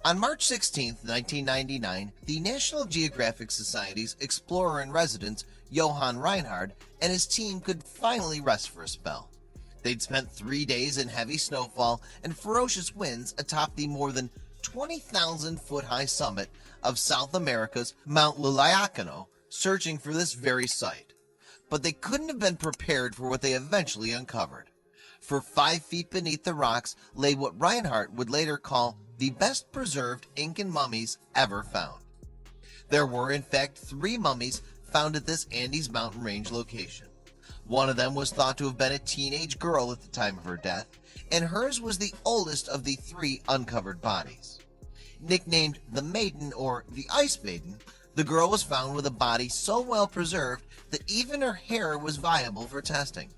On March 16, 1999, the National Geographic Society's explorer-in-residence, Johann Reinhard, and his team could finally rest for a spell. They'd spent 3 days in heavy snowfall and ferocious winds atop the more than 20,000-foot-high summit of South America's Mount Liliacano, searching for this very site. But they couldn't have been prepared for what they eventually uncovered. For 5 feet beneath the rocks lay what Reinhardt would later call the best preserved Incan mummies ever found. There were in fact 3 mummies found at this Andes mountain range location. One of them was thought to have been a teenage girl at the time of her death, and hers was the oldest of the 3 uncovered bodies. Nicknamed the Maiden or the Ice Maiden, the girl was found with a body so well preserved that even her hair was viable for testing.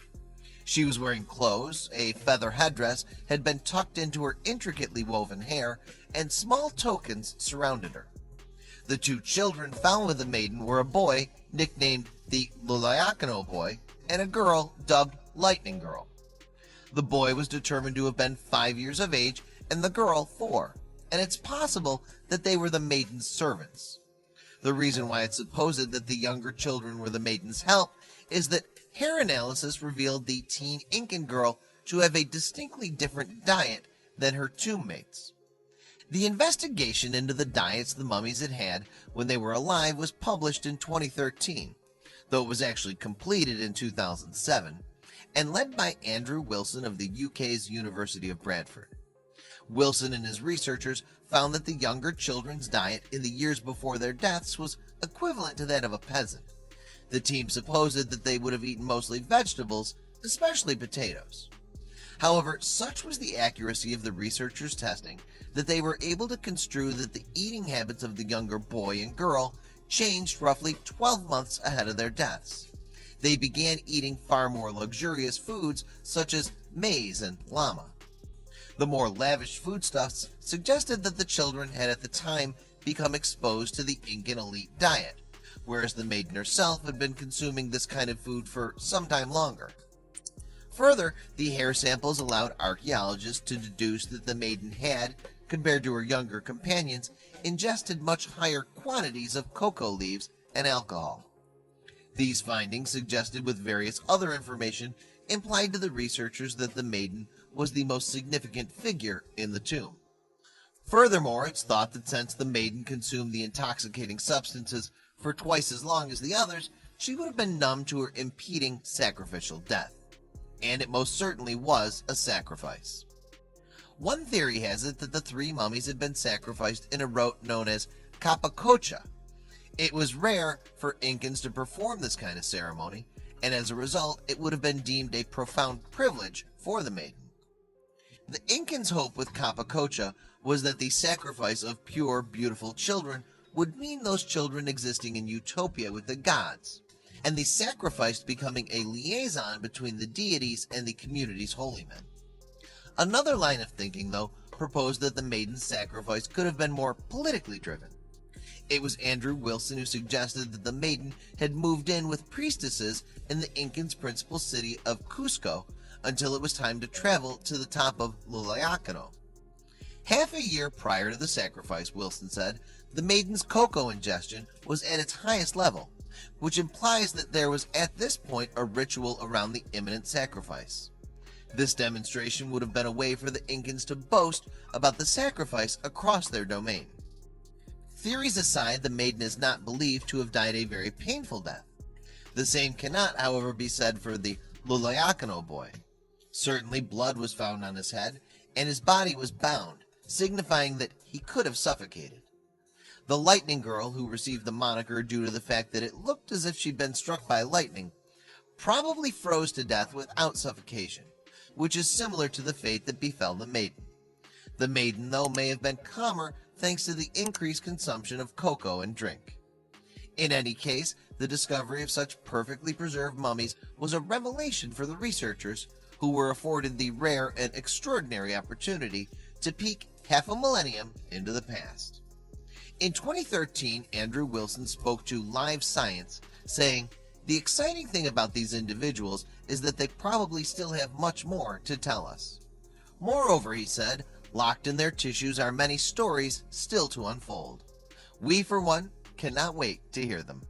She was wearing clothes, a feather headdress had been tucked into her intricately woven hair, and small tokens surrounded her. The 2 children found with the maiden were a boy nicknamed the Liliacano Boy and a girl dubbed Lightning Girl. The boy was determined to have been 5 years of age and the girl 4, and it's possible that they were the maiden's servants. The reason why it's supposed that the younger children were the maiden's help is that hair analysis revealed the teen Incan girl to have a distinctly different diet than her tomb mates. The investigation into the diets the mummies had had when they were alive was published in 2013, though it was actually completed in 2007, and led by Andrew Wilson of the UK's University of Bradford. Wilson and his researchers found that the younger children's diet in the years before their deaths was equivalent to that of a peasant. The team supposed that they would have eaten mostly vegetables, especially potatoes. However, such was the accuracy of the researchers' testing that they were able to construe that the eating habits of the younger boy and girl changed roughly 12 months ahead of their deaths. They began eating far more luxurious foods such as maize and llama. The more lavish foodstuffs suggested that the children had at the time become exposed to the Incan elite diet, whereas the maiden herself had been consuming this kind of food for some time longer. Further, the hair samples allowed archaeologists to deduce that the maiden had, compared to her younger companions, ingested much higher quantities of cocoa leaves and alcohol. These findings, suggested with various other information, implied to the researchers that the maiden was the most significant figure in the tomb. Furthermore, it's thought that since the maiden consumed the intoxicating substances for twice as long as the others, she would have been numb to her impending sacrificial death. And it most certainly was a sacrifice. One theory has it that the 3 mummies had been sacrificed in a rite known as capacocha. It was rare for Incans to perform this kind of ceremony, and as a result, it would have been deemed a profound privilege for the maiden. The Incans' hope with capacocha was that the sacrifice of pure, beautiful children would mean those children existing in utopia with the gods, and the sacrifice becoming a liaison between the deities and the community's holy men. Another line of thinking, though, proposed that the maiden's sacrifice could have been more politically driven. It was Andrew Wilson who suggested that the maiden had moved in with priestesses in the Incans' principal city of Cusco until it was time to travel to the top of Liliacano. Half a year prior to the sacrifice, Wilson said, the maiden's cocoa ingestion was at its highest level, which implies that there was at this point a ritual around the imminent sacrifice. This demonstration would have been a way for the Incans to boast about the sacrifice across their domain. Theories aside, the maiden is not believed to have died a very painful death. The same cannot, however, be said for the Liliacano boy. Certainly blood was found on his head, and his body was bound, signifying that he could have suffocated. The Lightning Girl, who received the moniker due to the fact that it looked as if she'd been struck by lightning, probably froze to death without suffocation, which is similar to the fate that befell the maiden. The maiden, though, may have been calmer thanks to the increased consumption of cocoa and drink. In any case, the discovery of such perfectly preserved mummies was a revelation for the researchers, who were afforded the rare and extraordinary opportunity to peek half a millennium into the past. In 2013, Andrew Wilson spoke to Live Science, saying, "The exciting thing about these individuals is that they probably still have much more to tell us." Moreover, he said, Locked in their tissues are many stories still to unfold. We, for one, cannot wait to hear them.